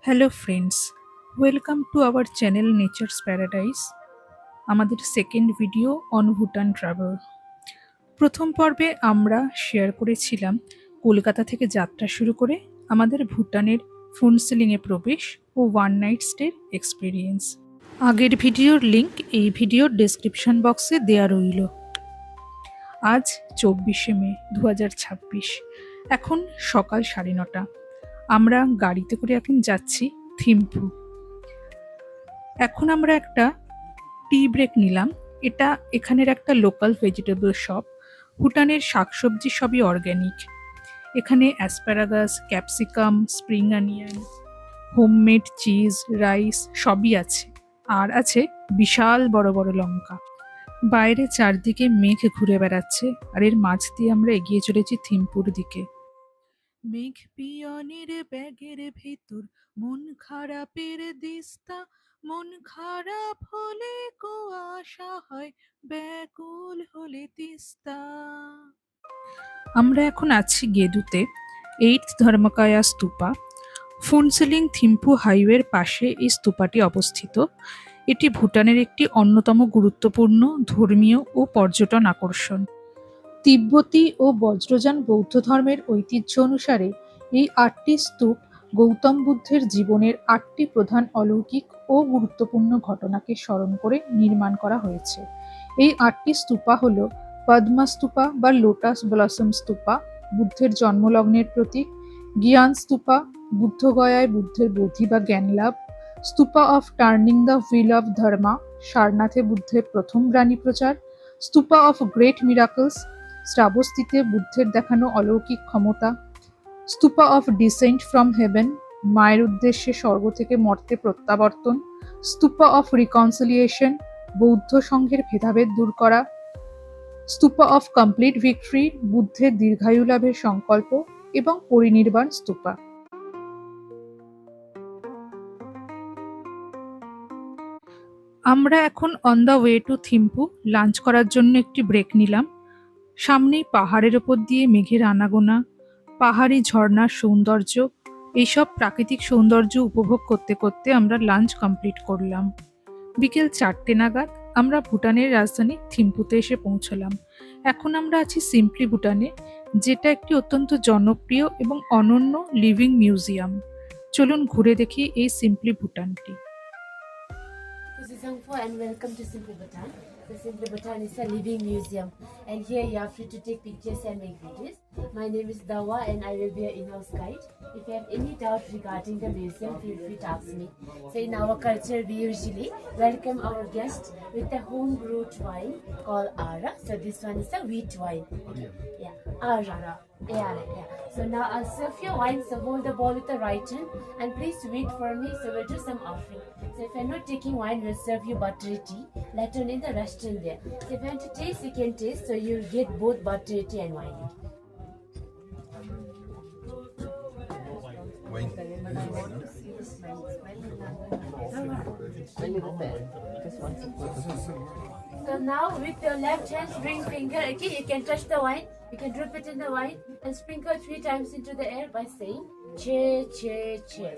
Hello friends, welcome to our channel nature's paradise. আমাদের second video on Bhutan travel. প্রথম পর্বে আমরা শেয়ার করেছিলাম কলকাতা থেকে যাত্রা শুরু করে আমাদের ভুটানের ফুনসিলিংয়ে প্রবেশ ও ওয়ান নাইট স্টের এক্সপিরিয়েন্স। আগের ভিডিওর লিংক এই ভিডিওর ডেসক্রিপশন বক্সে দেয়া রইল। আজ 24শে মে 2026, এখন সকাল 9:30। আমরা গাড়িতে করে এখন যাচ্ছি থিম্পু। এখন আমরা একটা টি ব্রেক নিলাম। এটা এখানের একটা লোকাল ভেজিটেবল শপ। ভুটানের শাকসবজি সবই অর্গ্যানিক। এখানে asparagus, capsicum, spring onion, homemade cheese, rice সবই আছে। আর আছে বিশাল বড় বড় লঙ্কা। বাইরে চারদিকে মেঘ ঘুরে বেড়াচ্ছে, আর এর মাঝ দিয়ে আমরা এগিয়ে চলেছি থিম্পুর দিকে। মেঘ পিয়নের ব্যাগের ভেতর মন খারাপের দিস্তা, মন খারাপ হলে কুয়াশা হয়, ব্যাকুল হলে তিস্তা। আমরা এখন আছি গেদুতে, 8th ধর্মকায়া স্তূপা। ফুনসিলিং থিম্পু হাইওয়ের পাশে এই স্তূপাটি অবস্থিত। এটি ভুটানের একটি অন্যতম গুরুত্বপূর্ণ ধর্মীয় ও পর্যটন আকর্ষণ। তিব্বতী ও বজ্রযান বৌদ্ধ ধর্মের ঐতিহ্য অনুসারে এই 8টি স্তূপ গৌতম বুদ্ধের জীবনের 8টি প্রধান অলৌকিক ও গুরুত্বপূর্ণ ঘটনাকে স্মরণ করে নির্মাণ করা হয়েছে। এই 8টি স্তূপা হল পদ্মা স্তূপা বা লোটাস ব্লসম স্তূপা, বুদ্ধের জন্মলগ্নের প্রতীক; জ্ঞান স্তূপা, বুদ্ধগয়ায় বুদ্ধের বোধি বা জ্ঞানলাভ; stupa of turning the wheel of Dharma, সারনাথে বুদ্ধের প্রথম বাণী প্রচার; স্তূপা অফ গ্রেট মিরাকলস, শ্রাবস্তিতে বুদ্ধের দেখানো অলৌকিক ক্ষমতা; stupa of descent from heaven, মায়ের উদ্দেশ্যে স্বর্গ থেকে মর্তে প্রত্যাবর্তন; স্তূপা অফ রিকনসিলিয়েশন, বৌদ্ধ সংঘের ভেদাভেদ দূর করা; স্তূপা অফ কমপ্লিট ভিক্টরি, বুদ্ধের দীর্ঘায়ু লাভের সংকল্প; এবং পরিনির্বাণ স্তূপা। আমরা এখন on the way to Thimphu lunch করার জন্য একটি ব্রেক নিলাম। সামনেই পাহাড়ের ওপর দিয়ে মেঘের আনাগোনা, পাহাড়ি ঝর্ণার সৌন্দর্য, এইসব প্রাকৃতিক সৌন্দর্য উপভোগ করতে করতে আমরা লাঞ্চ কমপ্লিট করলাম। বিকেল 4টে নাগাদ আমরা ভুটানের রাজধানী থিম্পুতে এসে পৌঁছলাম। এখন আমরা আছি সিম্পলি ভুটানে, যেটা একটি অত্যন্ত জনপ্রিয় এবং অনন্য লিভিং মিউজিয়াম। চলুন ঘুরে দেখি এই simply ভুটানটি। Kusisangpo and welcome to Simply Bhutan. So Simply Bhutan is a living museum, and here you are free to take pictures and make videos. My name is Dawa and I will be your in-house guide. If you have any doubt regarding the museum, feel free to ask me. So in our culture, we usually welcome our guests with a home-brewed wine called Ara. So this one is a wheat wine. Yeah, Ara. Yeah. So now I'll serve your wine. So hold the bowl with the right hand and please wait for me. So we'll do some offering. So if you're not taking wine, we'll serve you buttery tea later on in the restaurant there. So if you want to taste, you can taste. So you'll get both buttery tea and wine. So now with your left hand ring finger, okay, you can touch the wine, you can drop it in the wine and sprinkle 3 times into the air by saying che che che.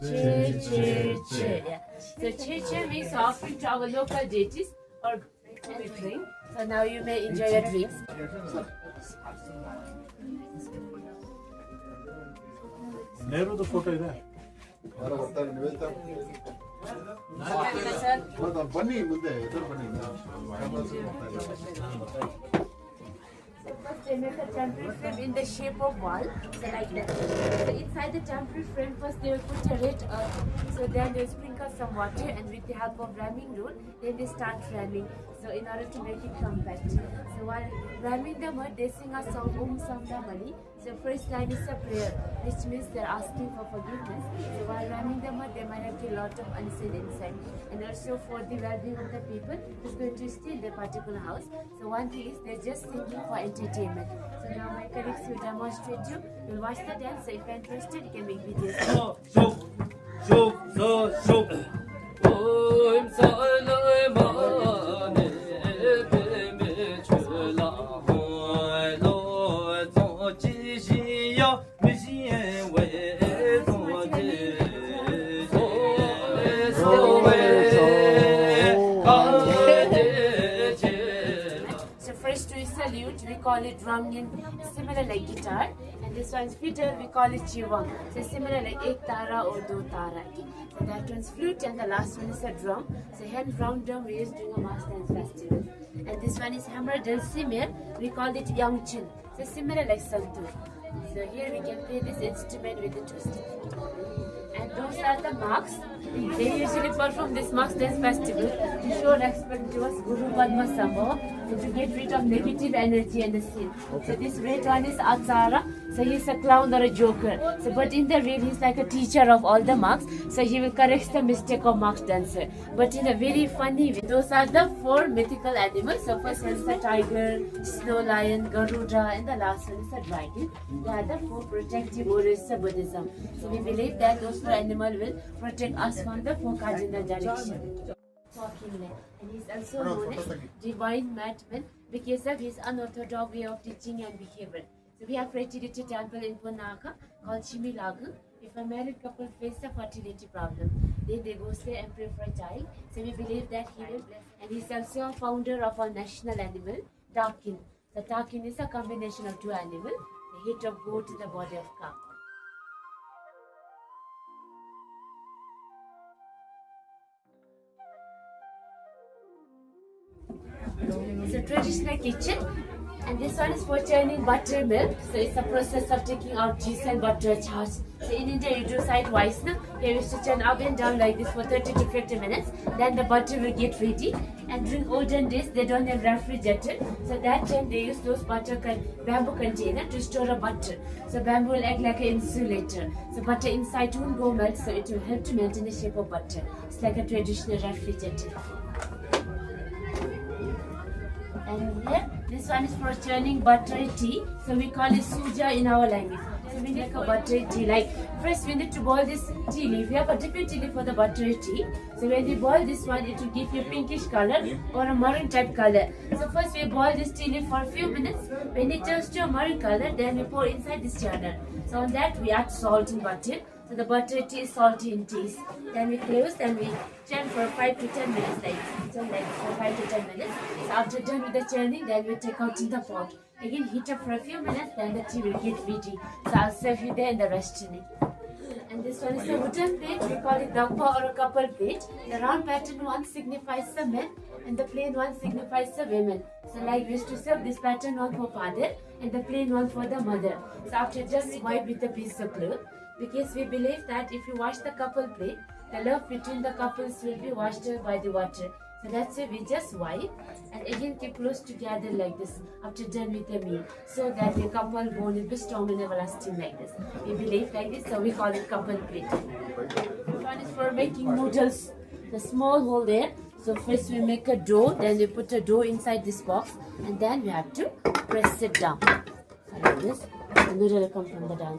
Che che che. Yeah. So che che means offering to our local deities or anything. So now you may enjoy your drinks. ನೆಹರೂದು photo ಇದೆ. ಬನ್ನಿ ಮುಂದೆ ಎದುರು ಬನ್ನಿ. So first they make a temporary frame in the shape of wall, so like that. So inside the temporary frame, first they will put a red earth. So then they will sprinkle some water, and with the help of ramming rule, then they start ramming. So in order to make it compact. So while ramming the mud, they sing a song Om Samda Mali. So first line is a prayer, which means they're asking for forgiveness. So while ramming the mud, they might have a lot of unseen inside. And also for the well-being of the people who's going to steal their particular house. So one thing is they're just singing for entertainment. So now my colleagues will demonstrate you. You'll watch the dance. So if you're interested, you can make videos. Om Salai Mane Pe the drum in similar like guitar, and this one's fiddle, we call it chiwang. So similar like ek tara or do tara. Okay? So that one's flute, and the last one is a drum. So hand drum we use during a mass dance festival. And this one is hammer del simir, we call it yangchin. So similar like santur. So here we can play this instrument with the twist. And those are the marks. They usually perform this marks dance festival to show respect towards Guru Padma Sambhava and to get rid of negative energy and the sin. So this red one is Atsara. So he's a clown or a joker. So but in the real he's like a teacher of all the marks. So he will correct the mistake of marks dancer. But in a very funny way. Those are the 4 mythical animals. So first one is the tiger, snow lion, Garuda, and the last one is the dragon. They are the 4 protective warriors of Buddhism. So we believe that those 4 animals will protect us from the 4 cardinal direction. Talking man. And he's also known as divine madman because of his unorthodox way of teaching and behavior. So we have created a temple in Punaka called Chimilagu. If a married couple face a fertility problem, then they go stay and pray for a child. So we believe that he will bless. And he's also a founder of our national animal, Takin. The Takin is a combination of 2 animals, the head of goat and the body of cow. It's a traditional kitchen, and this one is for churning buttermilk. So it's a process of taking out cheese and butter charge. So in India you do side wise now. They used to turn up and down like this for 30 to 50 minutes. Then the butter will get ready. And during olden days they don't have refrigerator. So that time they use those bamboo container to store a butter. So bamboo will act like an insulator. So butter inside won't go melt. So it will help to melt in the shape of butter. It's like a traditional refrigerator. And here, this one is for churning buttery tea. So we call it suja in our language. So we make a buttery tea. Like first we need to boil this tea leaf. We have a different tea leaf for the buttery tea. So when we boil this one, it will give you a pinkish color or a maroon type color. So first we boil this tea leaf for a few minutes. When it turns to a maroon color, then we pour inside this churner. So on that we add salt and butter. So the buttery tea is salty in taste. Then we close and we churn for 5 to 10 minutes like for 5 to 10 minutes. So after done with the churning, then we take out in the pot. Again heat up for a few minutes, then the tea will get ready. So I'll serve you there in the restaurant. And this one is a wooden plate. We call it dakpa or a couple plate. The round pattern one signifies the men and the plain one signifies the women. So like we used to serve this pattern one for father and the plain one for the mother. So after just wipe with a piece of cloth. Because we believe that if you wash the couple plate, the love between the couples will be washed away by the water. So that's why we just wipe and again keep close together like this after done with the meal, so that the couple bond will be strong and everlasting like this. We believe like this, so we call it couple plate. This one is for making noodles. The small hole there. So first we make a dough, then we put a dough inside this box, and then we have to press it down. So like this, the noodle will come from the down.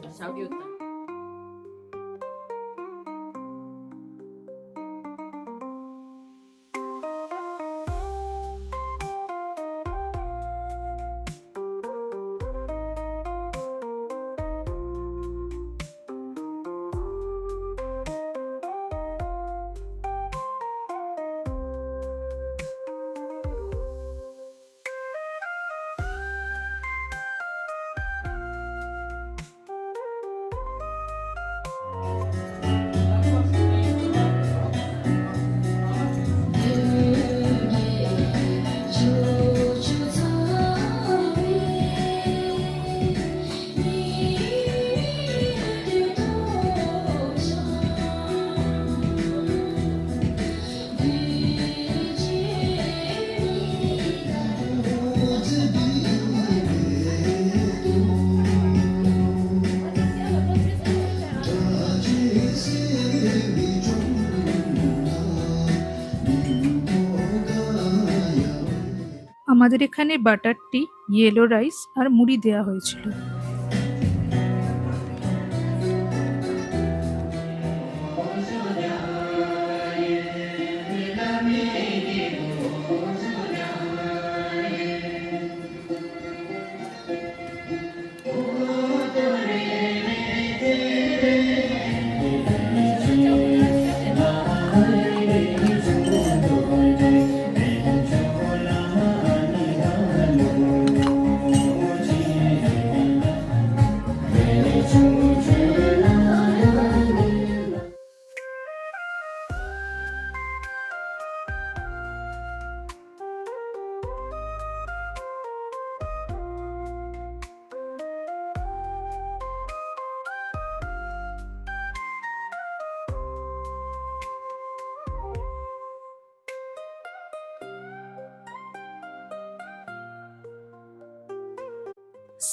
আমাদের এখানে butter টি, yellow rice আর মুড়ি দেওয়া হয়েছিল।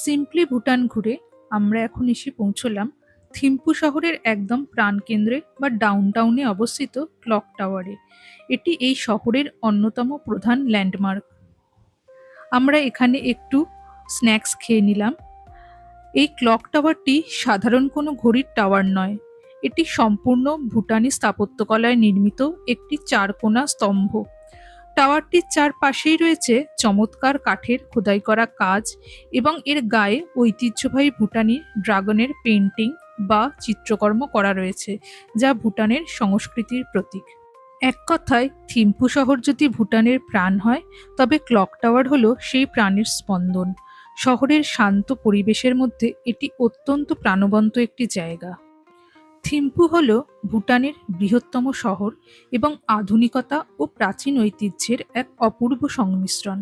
Simply Bhutan ঘুরে আমরা এখন এসে পৌঁছলাম থিম্পু শহরের একদম প্রাণকেন্দ্রে বা ডাউনটাউনে অবস্থিত ক্লক টাওয়ারে। এটি এই শহরের অন্যতম প্রধান ল্যান্ডমার্ক। আমরা এখানে একটু স্ন্যাক্স খেয়ে নিলাম। এই ক্লক টাওয়ারটি সাধারণ কোনো ঘড়ির টাওয়ার নয়, এটি সম্পূর্ণ ভুটানি স্থাপত্যকলায় নির্মিত একটি চারকোনা স্তম্ভ। টাওয়ারটির চারপাশেই রয়েছে চমৎকার কাঠের খোদাই করা কাজ এবং এর গায়ে ঐতিহ্যবাহী ভুটানি ড্রাগনের পেইন্টিং বা চিত্রকর্ম করা রয়েছে, যা ভুটানের সংস্কৃতির প্রতীক। এক কথায় থিম্পু শহর যদি ভুটানের প্রাণ হয়, তবে ক্লক টাওয়ার হলো সেই প্রাণের স্পন্দন। শহরের শান্ত পরিবেশের মধ্যে এটি অত্যন্ত প্রাণবন্ত একটি জায়গা। থিম্পু হল ভুটানের বৃহত্তম শহর এবং আধুনিকতা ও প্রাচীন ঐতিহ্যের এক অপূর্ব সংমিশ্রণ।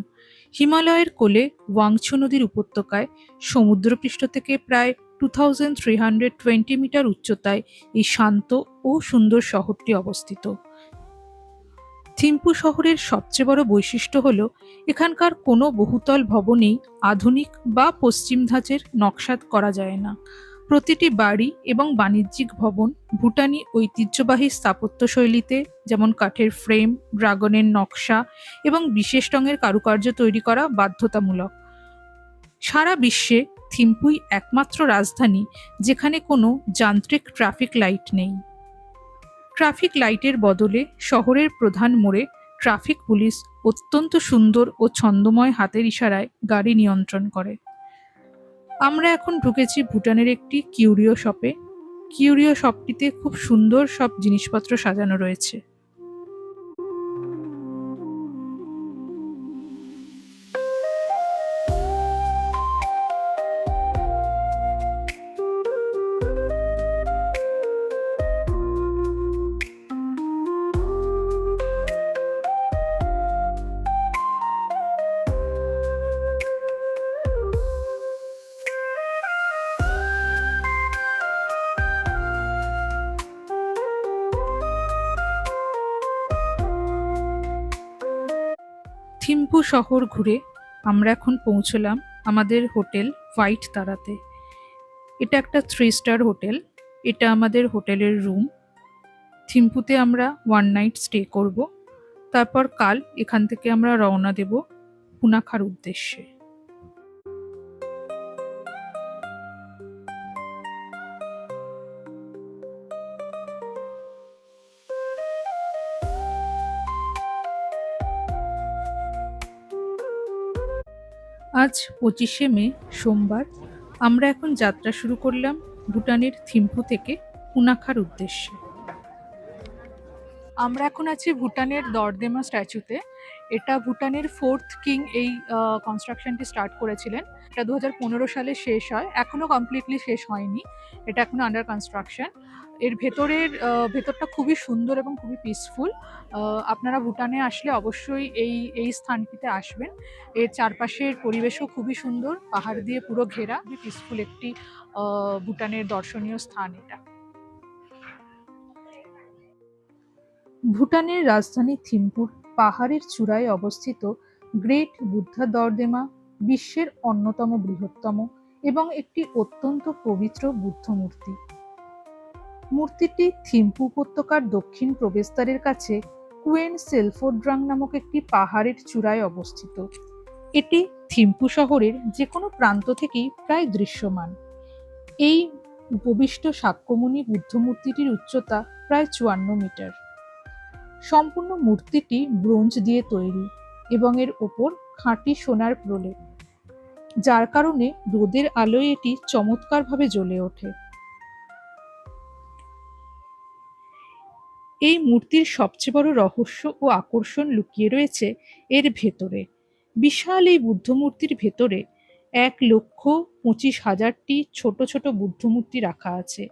হিমালয়ের কোলে ওয়াংচু নদীর উপত্যকায় সমুদ্রপৃষ্ঠ থেকে প্রায় 2320 মিটার উচ্চতায় এই শান্ত ও সুন্দর শহরটি অবস্থিত। থিম্পু শহরের সবচেয়ে বড় বৈশিষ্ট্য হল এখানকার কোনো বহুতল ভবনেই আধুনিক বা পশ্চিম ধাঁচের নকশা করা যায় না। প্রতিটি বাড়ি এবং বাণিজ্যিক ভবন ভুটানি ঐতিহ্যবাহী স্থাপত্য শৈলীতে, যেমন কাঠের ফ্রেম, ড্রাগনের নকশা এবং বিশেষ রঙের কারুকার্য তৈরি করা বাধ্যতামূলক। সারা বিশ্বে থিম্পুই একমাত্র রাজধানী যেখানে কোনো যান্ত্রিক ট্রাফিক লাইট নেই। ট্রাফিক লাইটের বদলে শহরের প্রধান মোড়ে ট্রাফিক পুলিশ অত্যন্ত সুন্দর ও ছন্দময় হাতের ইশারায় গাড়ি নিয়ন্ত্রণ করে। আমরা এখন ঢুকেছি ভুটানের একটি কিউরিও শপে। কিউরিও শপটিতে খুব সুন্দর সব জিনিসপত্র সাজানো রয়েছে। থিম্পু শহর ঘুরে আমরা এখন পৌঁছলাম আমাদের হোটেল হোয়াইট তারাতে। এটা একটা 3 স্টার হোটেল। এটা আমাদের হোটেলের রুম। থিম্পুতে আমরা 1 নাইট স্টে করব। তারপর কাল এখান থেকে আমরা রওনা দেব পুনাখার উদ্দেশ্যে। আজ 25শে মে সোমবার। আমরা এখন যাত্রা শুরু করলাম ভুটানের থিম্পু থেকে পুনাখার উদ্দেশ্যে। আমরা এখন আছি ভুটানের দর্দেমা স্ট্যাচুতে। এটা ভুটানের 4th কিং এই কনস্ট্রাকশনটি স্টার্ট করেছিলেন। এটা 2015 সালে শেষ হয়, এখনো কমপ্লিটলি শেষ হয়নি, এটা এখনো আন্ডার কনস্ট্রাকশন। এর ভেতরটা খুবই সুন্দর এবং খুবই পিসফুল। আপনারা ভুটানে আসলে অবশ্যই এই স্থানটিতে আসবেন। এর চারপাশের পরিবেশও খুবই সুন্দর, পাহাড় দিয়ে পুরো ঘেরা, খুবই পিসফুল একটি ভুটানের দর্শনীয় স্থান এটা। ভুটানের রাজধানী থিম্পুর পাহাড়ের চূড়ায় অবস্থিত গ্রেট বুদ্ধা দর্দেমা বিশ্বের অন্যতম বৃহত্তম এবং একটি অত্যন্ত পবিত্র বুদ্ধ মূর্তি। মূর্তিটি থিম্পু উপত্যকার দক্ষিণ প্রবেশদ্বারের কাছে কুয়েন সেলফোড্রাং নামক একটি পাহাড়ের চূড়ায় অবস্থিত। এটি থিম্পু শহরের যে কোনো প্রান্ত থেকেই প্রায় দৃশ্যমান। এই উপবিষ্ট শাক্যমুনি বুদ্ধ মূর্তিটির উচ্চতা প্রায় 54 মিটার। সম্পূর্ণ মূর্তিটি ব্রোঞ্জ দিয়ে তৈরি এবং এর ওপর খাঁটি সোনার প্রলেপ, যার কারণে রোদের আলোয় এটি চমৎকারভাবে জ্বলে ওঠে। এই মূর্তির সবচেয়ে বড় রহস্য ও আকর্ষণ লুকিয়ে রয়েছে এর ভেতরে। বিশাল এই বুদ্ধ মূর্তির ভেতরে 1,25,000টি ছোট ছোট বুদ্ধ মূর্তি রাখা আছে।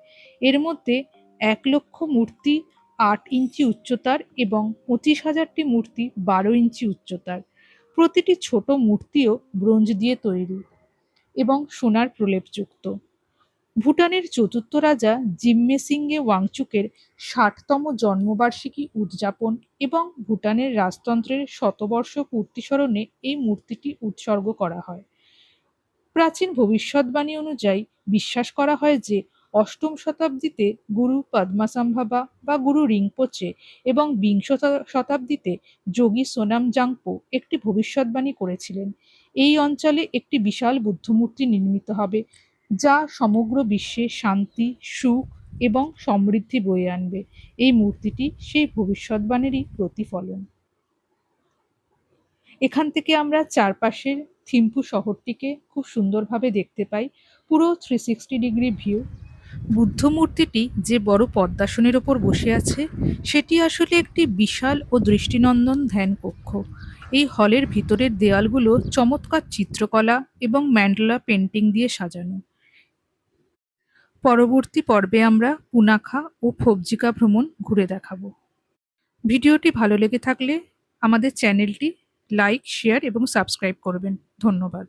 এর মধ্যে 1 লক্ষ মূর্তি 8 ইঞ্চি উচ্চতার এবং 25,000টি মূর্তি 12 ইঞ্চি উচ্চতার। প্রতিটি ছোট মূর্তিও ব্রোঞ্জ দিয়ে তৈরি এবং সোনার প্রলেপযুক্ত। ভুটানের চতুর্থ রাজা জিম্মে সিংহে ওয়াংচুকের 60তম জন্মবার্ষিকী উদযাপন এবং ভুটানের রাজতন্ত্রের শতবর্ষ পূর্তি স্মরণে এই মূর্তিটি উৎসর্গ করা হয়। প্রাচীন ভবিষ্যৎবাণী অনুযায়ী বিশ্বাস করা হয় যে অষ্টম শতাব্দীতে গুরু পদ্মাসাম্ভাবা বা গুরু রিংপোচে এবং বিংশ শতাব্দীতে যোগী সোনাম জাংপো একটি ভবিষ্যৎবাণী করেছিলেন। এই অঞ্চলে একটি বিশাল বুদ্ধমূর্তি নির্মিত হবে, যা সমগ্র বিশ্বে শান্তি, সুখ এবং সমৃদ্ধি বয়ে আনবে। এই মূর্তিটি সেই ভবিষ্যৎবাণীরই প্রতিফলন। এখান থেকে আমরা চারপাশের থিম্পু শহরটিকে খুব সুন্দরভাবে দেখতে পাই, পুরো 360 ডিগ্রি ভিউ। বুদ্ধ মূর্তিটি যে বড় পদ্মাসনের ওপর বসে আছে, সেটি আসলে একটি বিশাল ও দৃষ্টিনন্দন ধ্যান কক্ষ। এই হলের ভিতরের দেয়ালগুলো চমৎকার চিত্রকলা এবং ম্যান্ডালা পেন্টিং দিয়ে সাজানো। পরবর্তী পর্বে আমরা পুনাখা ও ফোবজিকা ভ্রমণ ঘুরে দেখাবো। ভিডিওটি ভালো লেগে থাকলে আমাদের চ্যানেলটি লাইক, শেয়ার এবং সাবস্ক্রাইব করবেন। ধন্যবাদ।